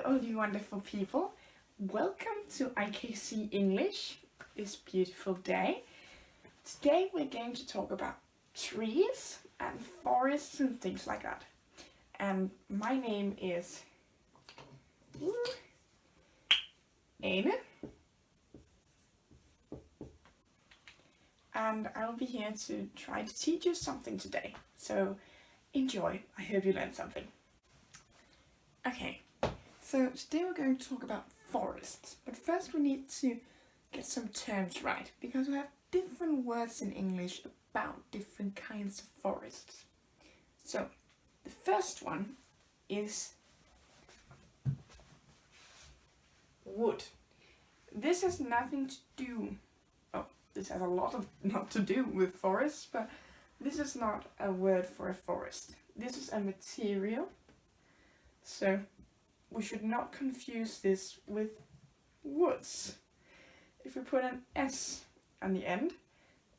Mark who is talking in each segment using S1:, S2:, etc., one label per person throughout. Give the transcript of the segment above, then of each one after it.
S1: all you wonderful people. Welcome to IKC English this beautiful day. Today we're going to talk about trees and forests and things like that. And my name is Ane. And I'll be here to try to teach you something today. So enjoy. I hope you learned something. Okay, so today we're going to talk about forests. But first we need to get some terms right, because we have different words in English about different kinds of forests. So the first one is wood. This has nothing to do, this has a lot of not to do with forests, but this is not a word for a forest. This is a material. So we should not confuse this with woods. If we put an S on the end,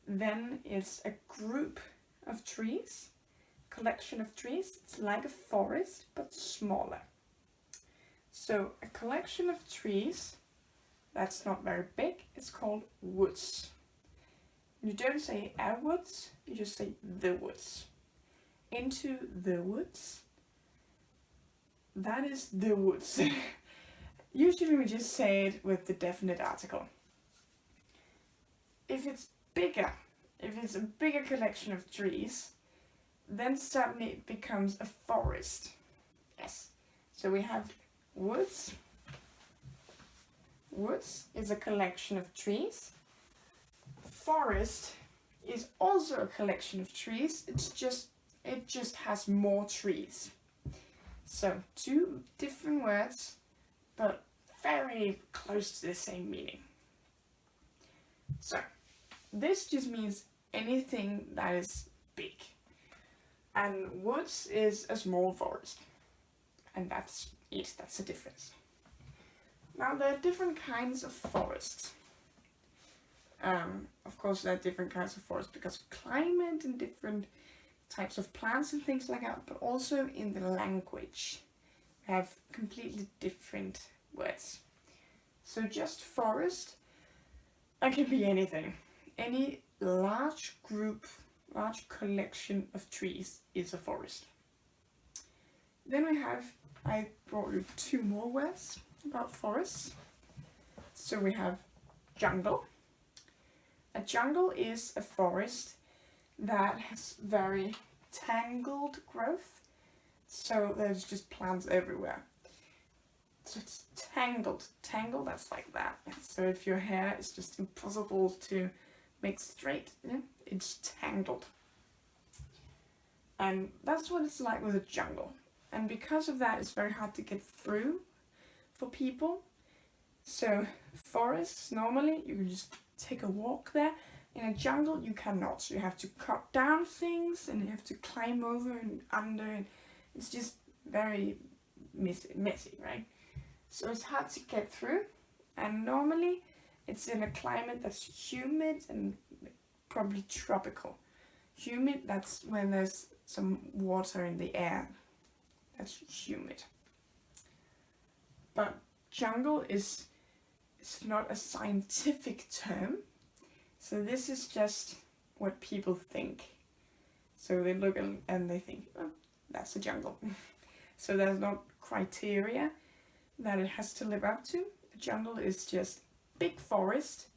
S1: then it's a group of trees, collection of trees. It's like a forest, but smaller. So a collection of trees that's not very big is called woods. You don't say a woods, you just say the woods. Into the woods. That is the woods. Usually we just say it with the definite article. If it's bigger, if it's a bigger collection of trees, then suddenly it becomes a forest. Yes. So we have woods. Woods is a collection of trees. Forest is also a collection of trees. It just has more trees. So two different words, but very close to the same meaning. So this just means anything that is big. And woods is a small forest. And that's it, that's the difference. Now there are different kinds of forests. Of course there are different kinds of forests because of climate and different types of plants and things like that, but also in the language we have completely different words. So just forest, that can be anything. Any large group, large collection of trees is a forest. Then I brought you two more words about forests. So we have jungle. A jungle is a forest that has very tangled growth, so there's just plants everywhere. So it's tangled, that's like that. So if your hair is just impossible to make straight, it's tangled. And that's what it's like with a jungle. And because of that, it's very hard to get through for people. So forests, normally you can just take a walk there. In a jungle you cannot. You have to cut down things and you have to climb over and under, and it's just very messy, right? So it's hard to get through, and normally it's in a climate that's humid and probably tropical. Humid, that's when there's some water in the air. That's humid. But jungle is not a scientific term. So this is just what people think. So they look and they think, oh, that's a jungle. So there's no criteria that it has to live up to. A jungle is just big forest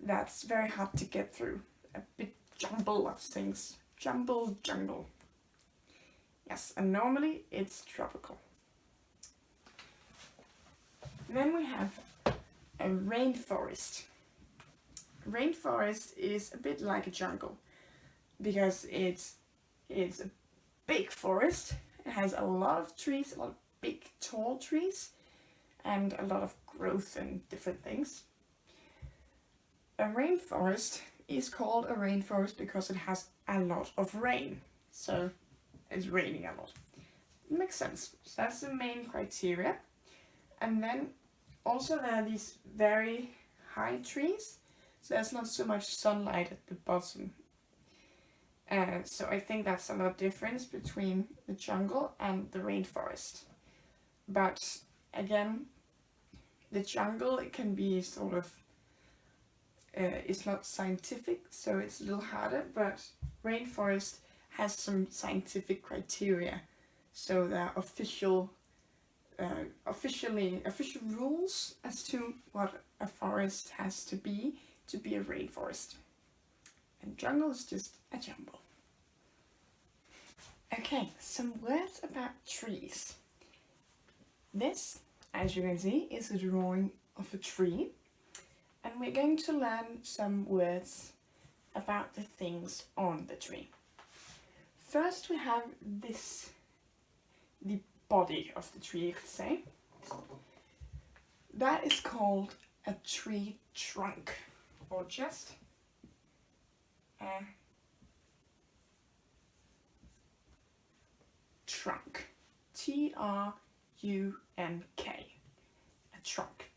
S1: that's very hard to get through. A big jumble of things. Jungle. Yes, and normally it's tropical. Then we have a rainforest. Rainforest is a bit like a jungle because it's a big forest. It has a lot of trees, a lot of big tall trees, and a lot of growth and different things. A rainforest is called a rainforest because it has a lot of rain. So it's raining a lot. It makes sense. So that's the main criteria. And then also there are these very high trees. So there's not so much sunlight at the bottom. So I think that's another difference between the jungle and the rainforest. But again, the jungle, it can be sort of, it's not scientific, so it's a little harder, but rainforest has some scientific criteria. So there are official rules as to what a forest has to be a rainforest. And jungle is just a jumble. Okay, some words about trees. This, as you can see, is a drawing of a tree. And we're going to learn some words about the things on the tree. First we have this, the body of the tree, you could say. That is called a tree trunk, or just a trunk. Trunk. A trunk.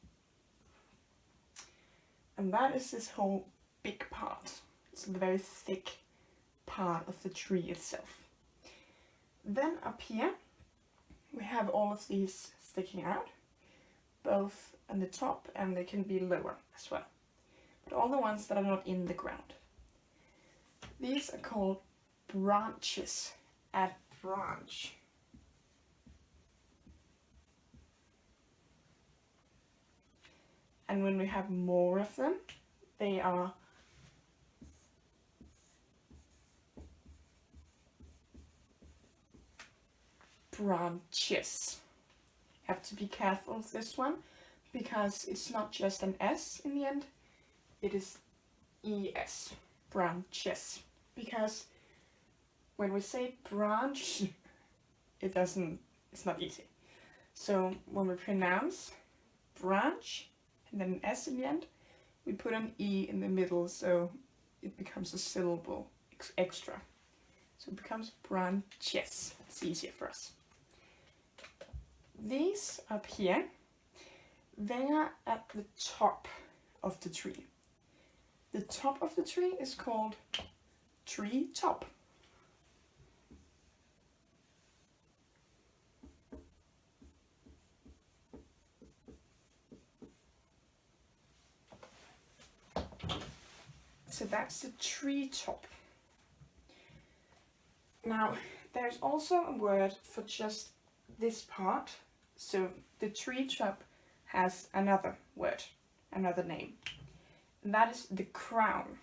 S1: And that is this whole big part. It's the very thick part of the tree itself. Then up here we have all of these sticking out, both on the top, and they can be lower as well. But all the ones that are not in the ground. These are called branches. A branch. And when we have more of them, they are branches. Have to be careful with this one, because it's not just an S in the end, it is ES, branches. Because when we say branch, it's not easy. So when we pronounce branch, and then an S in the end, we put an E in the middle, so it becomes a syllable extra. So it becomes branches. It's easier for us. These up here, they are at the top of the tree. The top of the tree is called tree top. So that's the tree top. Now, there's also a word for just this part. So the tree top has another word, another name. And that is the crown.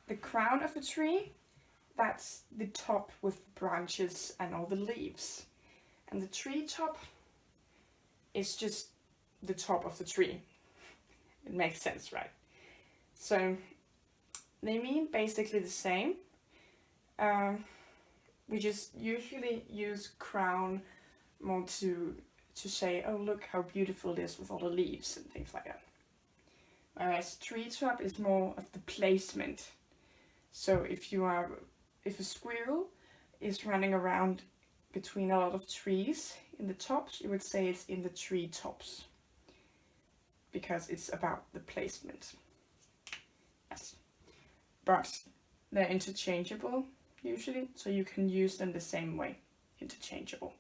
S1: The crown of a tree, that's the top with the branches and all the leaves. And the tree top is just the top of the tree. It makes sense, right? So they mean basically the same. We just usually use crown more to say, oh look how beautiful it is with all the leaves and things like that. Whereas tree top is more of the placement. So if a squirrel is running around between a lot of trees in the tops, you would say it's in the tree tops, because it's about the placement. Yes. But they're interchangeable usually, so you can use them the same way, interchangeable.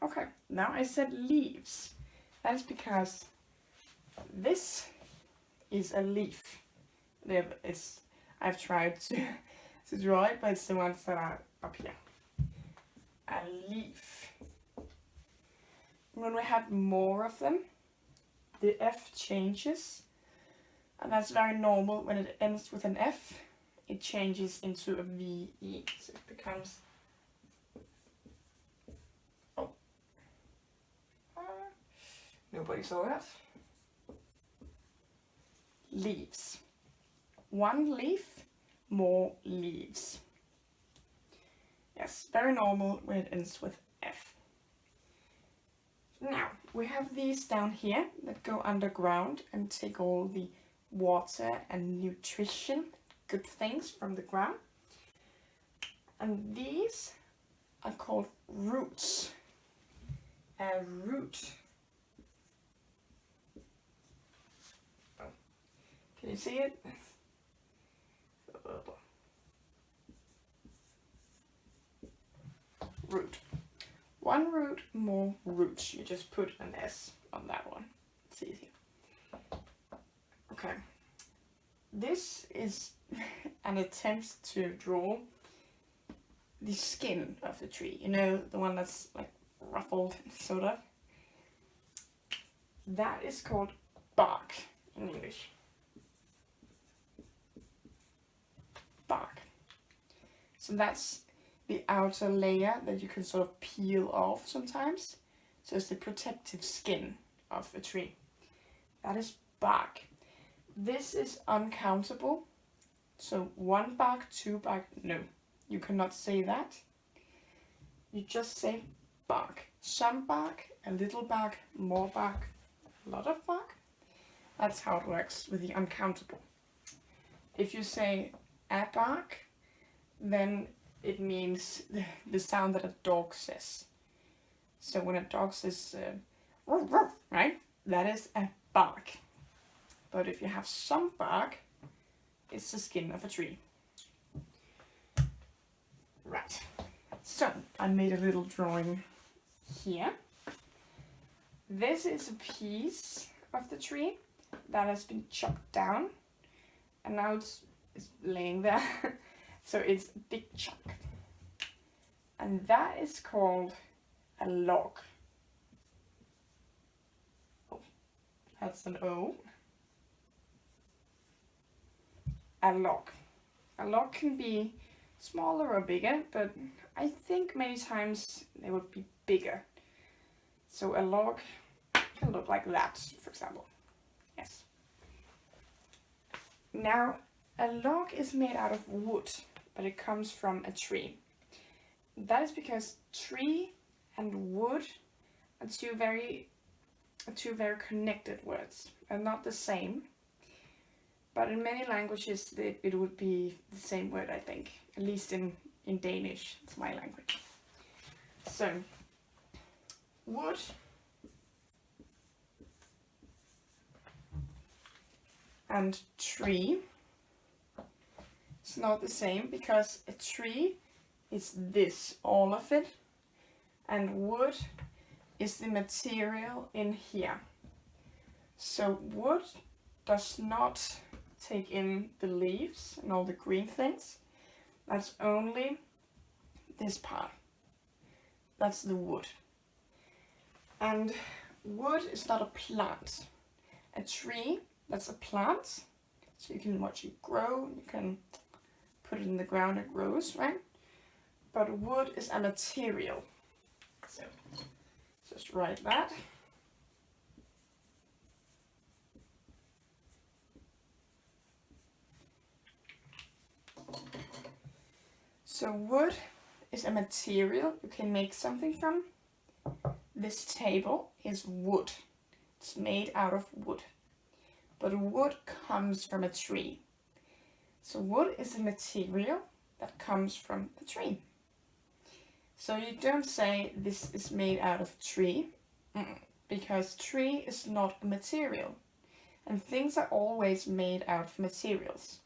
S1: Okay, now I said leaves. That is because this is a leaf. I've tried to draw it, but it's the ones that are up here. A leaf. When we have more of them, the F changes, and that's very normal. When it ends with an F, it changes into a VE, so it becomes nobody saw that. Leaves. One leaf, more leaves. Yes, very normal when it ends with F. Now, we have these down here that go underground and take all the water and nutrition, good things from the ground. And these are called roots. A root. Can you see it? root. One root, more roots. You just put an S on that one. It's easy. Okay. This is an attempt to draw the skin of the tree. You know, the one that's like ruffled, sort of. That is called bark in English. Bark. So that's the outer layer that you can sort of peel off sometimes. So it's the protective skin of a tree. That is bark. This is uncountable. So 1 bark, 2 bark, no. You cannot say that. You just say bark. Some bark, a little bark, more bark, a lot of bark. That's how it works with the uncountable. If you say a bark, then it means the sound that a dog says. So when a dog says, right, that is a bark. But if you have some bark, it's the skin of a tree. Right, so I made a little drawing here. This is a piece of the tree that has been chopped down, and now it's laying there. So it's a big chunk, and that is called a log. Oh, that's an O. A log. A log can be smaller or bigger, but I think many times they would be bigger. So a log can look like that, for example. Yes. Now, a log is made out of wood, but it comes from a tree. That is because tree and wood are two very connected words. They're not the same. But in many languages it would be the same word, I think. At least in Danish, it's my language. So, wood and tree. It's not the same because a tree is this, all of it. And wood is the material in here. So wood does not take in the leaves and all the green things. That's only this part. That's the wood. And wood is not a plant. A tree, that's a plant. So you can watch it grow, you can put it in the ground, it grows, right? But wood is a material. So just write that. So wood is a material you can make something from. This table is wood. It's made out of wood. But wood comes from a tree. So wood is a material that comes from a tree. So you don't say this is made out of tree, because tree is not a material. And things are always made out of materials.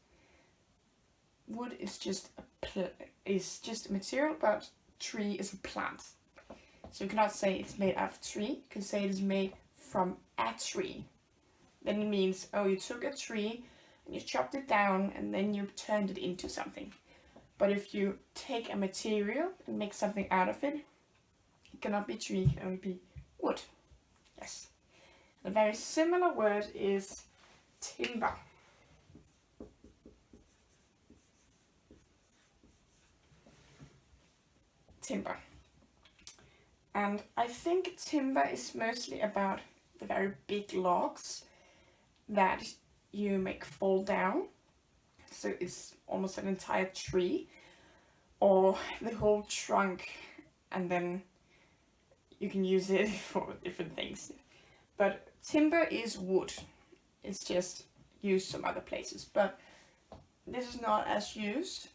S1: Wood is just a material, but tree is a plant. So you cannot say it's made out of tree. You can say it is made from a tree. Then it means, oh, you took a tree and you chopped it down and then you turned it into something. But if you take a material and make something out of it, it cannot be tree, it can only be wood. Yes. A very similar word is timber. Timber. And I think timber is mostly about the very big logs that you make fall down. So it's almost an entire tree or the whole trunk, and then you can use it for different things. But timber is wood. It's just used some other places, but this is not as used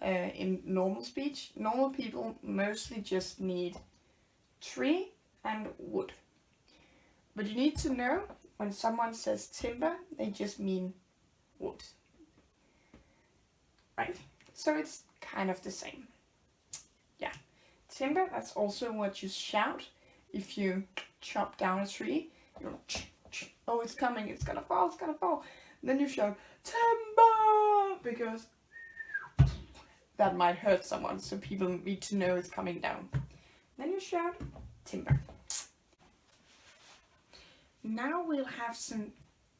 S1: in normal speech. Normal people mostly just need tree and wood. But you need to know when someone says timber, they just mean wood. Right? So it's kind of the same. Yeah. timber, that's also what you shout if you chop down a tree. You're like, oh, it's coming, it's gonna fall, it's gonna fall. And then you shout, timber, because that might hurt someone, so people need to know it's coming down. Then you shout, timber. Now we'll have some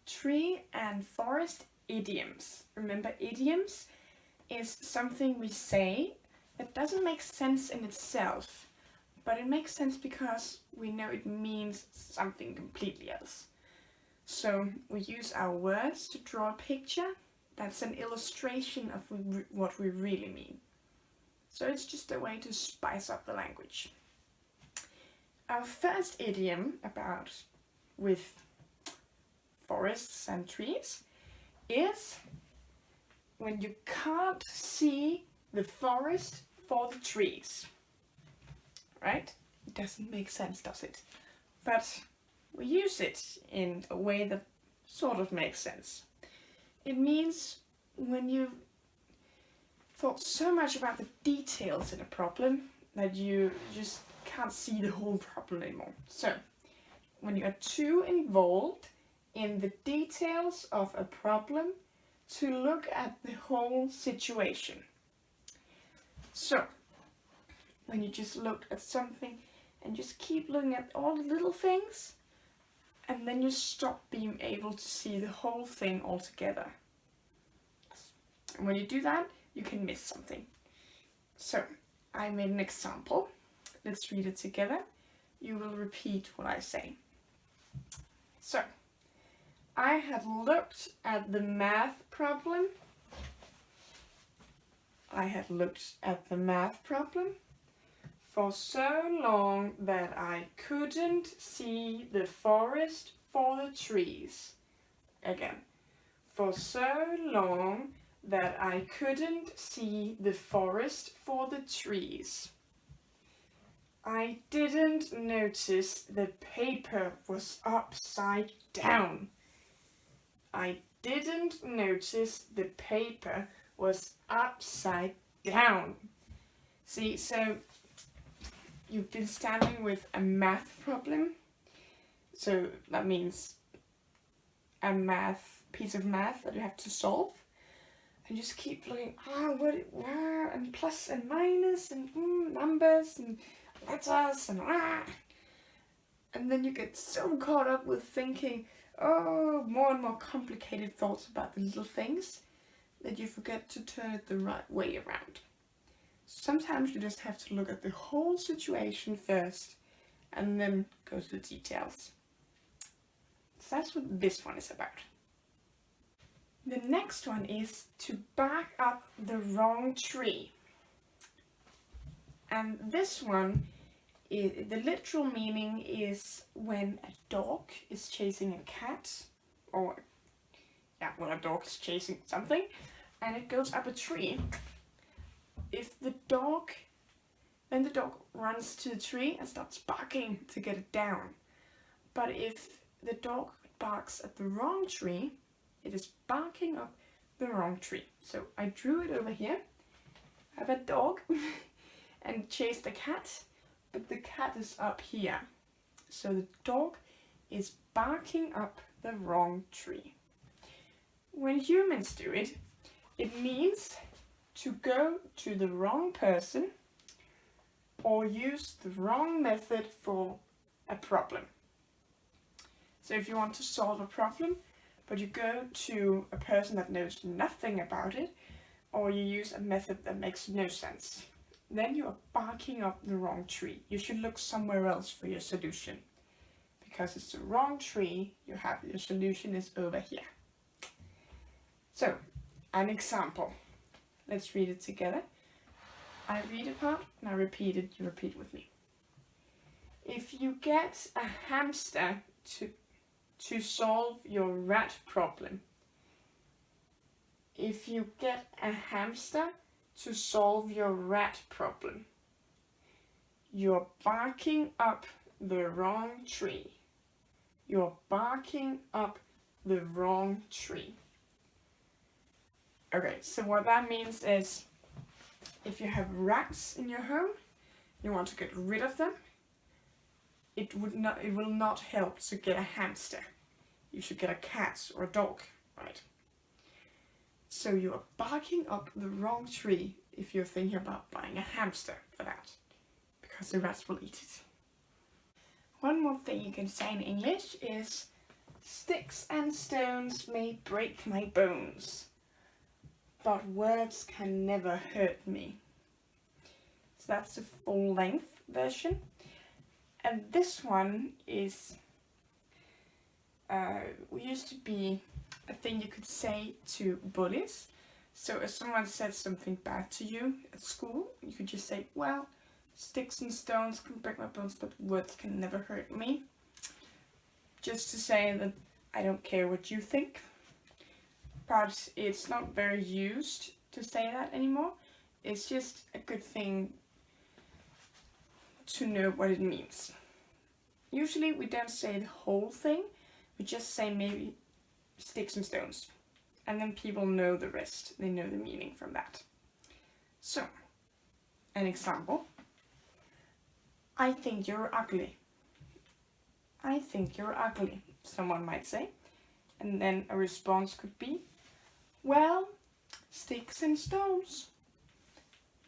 S1: tree and forest idioms. Remember, idioms is something we say that doesn't make sense in itself, but it makes sense because we know it means something completely else. So we use our words to draw a picture that's an illustration of what we really mean. So it's just a way to spice up the language. Our first idiom with forests and trees is when you can't see the forest for the trees. Right? It doesn't make sense, does it? But we use it in a way that sort of makes sense. It means when you've thought so much about the details in a problem that you just can't see the whole problem anymore. So, when you are too involved in the details of a problem to look at the whole situation. So, when you just look at something and just keep looking at all the little things, and then you stop being able to see the whole thing altogether. And when you do that, you can miss something. So, I made an example. Let's read it together. You will repeat what I say. So, I had looked at the math problem. I had looked at the math problem for so long that I couldn't see the forest for the trees. Again, for so long that I couldn't see the forest for the trees. I didn't notice the paper was upside down. I didn't notice the paper was upside down. See, so you've been standing with a math problem. So that means a piece of math that you have to solve. And just keep looking, and plus and minus and numbers and letters and then you get so caught up with thinking, more and more complicated thoughts about the little things that you forget to turn it the right way around. Sometimes you just have to look at the whole situation first and then go to the details. So that's what this one is about. The next one is to back up the wrong tree. And this one, the literal meaning is when a dog is chasing a cat, or when a dog is chasing something, and it goes up a tree. Then the dog runs to the tree and starts barking to get it down. But if the dog barks at the wrong tree, it is barking up the wrong tree. So I drew it over here. I have a dog and chased the cat, but the cat is up here. So the dog is barking up the wrong tree. When humans do it, it means to go to the wrong person or use the wrong method for a problem. So if you want to solve a problem, but you go to a person that knows nothing about it, or you use a method that makes no sense, then you are barking up the wrong tree. You should look somewhere else for your solution. Because it's the wrong tree, your solution is over here. So, an example. Let's read it together. I read a part and I repeat it, you repeat with me. If you get a hamster to solve your rat problem. If you get a hamster to solve your rat problem, you're barking up the wrong tree. You're barking up the wrong tree. Okay, so what that means is if you have rats in your home you want to get rid of them, it will not help to get a hamster. You should get a cat or a dog, right? So you are barking up the wrong tree if you're thinking about buying a hamster for that, because the rats will eat it. One more thing you can say in English is, sticks and stones may break my bones, but words can never hurt me. So that's the full length version. And this one is, used to be a thing you could say to bullies. So if someone said something bad to you at school, you could just say, well, sticks and stones can break my bones, but words can never hurt me. Just to say that I don't care what you think. But it's not very used to say that anymore. It's just a good thing to know what it means. Usually we don't say the whole thing, we just say maybe sticks and stones. And then people know the rest, they know the meaning from that. So, an example. I think you're ugly. I think you're ugly, someone might say. And then a response could be, well, sticks and stones.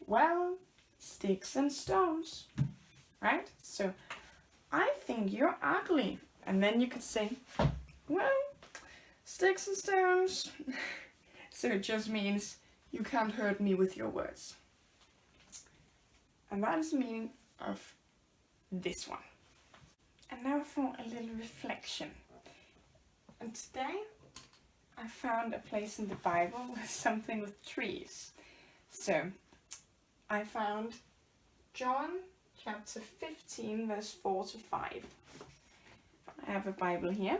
S1: Well, sticks and stones. Right? So, I think you're ugly. And then you could say, well, sticks and stones. So it just means you can't hurt me with your words. And that is the meaning of this one. And now for a little reflection. And today I found a place in the Bible with something with trees. So I found John chapter 15 verse 4 to 5. I have a Bible here.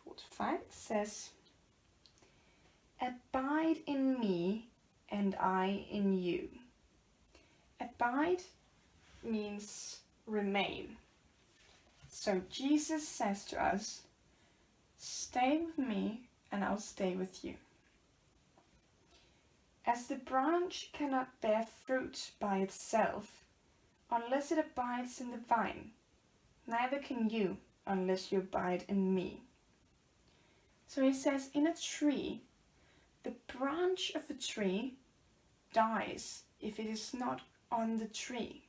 S1: 4 to 5 says, abide in me and I in you. Abide means remain. So Jesus says to us, stay with me and I'll stay with you. As the branch cannot bear fruit by itself unless it abides in the vine, neither can you unless you abide in me. So he says, in a tree, the branch of a tree dies if it is not on the tree.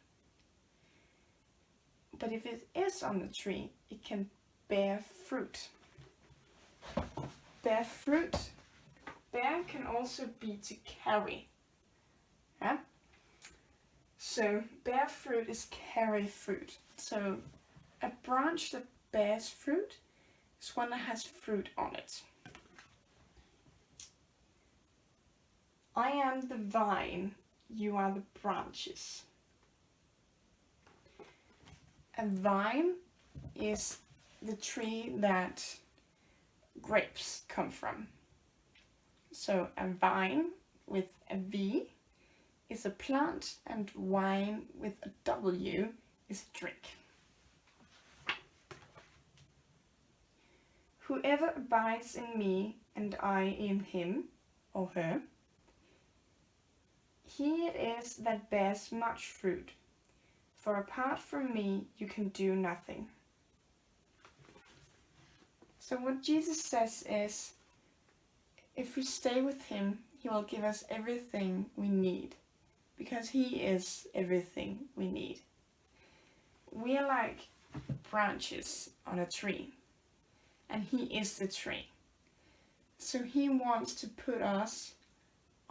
S1: But if it is on the tree, it can bear fruit. Bear fruit. Bear can also be to carry. Yeah? So bear fruit is carry fruit. So a branch that bears fruit is one that has fruit on it. I am the vine, you are the branches. A vine is the tree that grapes come from. So a vine with a V is a plant and wine with a W is a drink. Whoever abides in me and I in him or her, he it is that bears much fruit. For apart from me, you can do nothing. So what Jesus says is, if we stay with him, he will give us everything we need, because he is everything we need. We are like branches on a tree, and he is the tree. So he wants to put us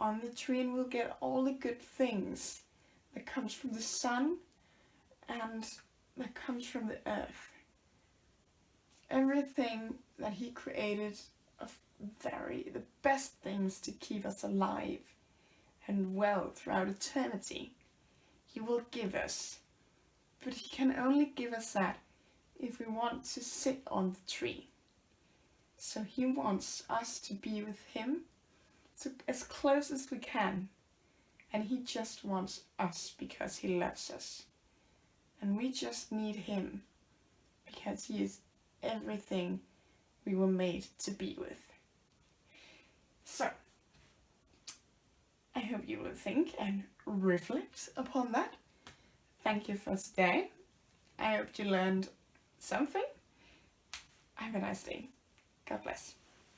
S1: on the tree, and we'll get all the good things that comes from the sun and that comes from the earth. Everything that he created of the best things to keep us alive and well throughout eternity, he will give us. But he can only give us that if we want to sit on the tree. So he wants us to be with him as close as we can. And he just wants us because he loves us. And we just need him because he is everything we were made to be with. So, I hope you will think and reflect upon that. thank you for today. I hope you learned something. Have a nice day. God bless.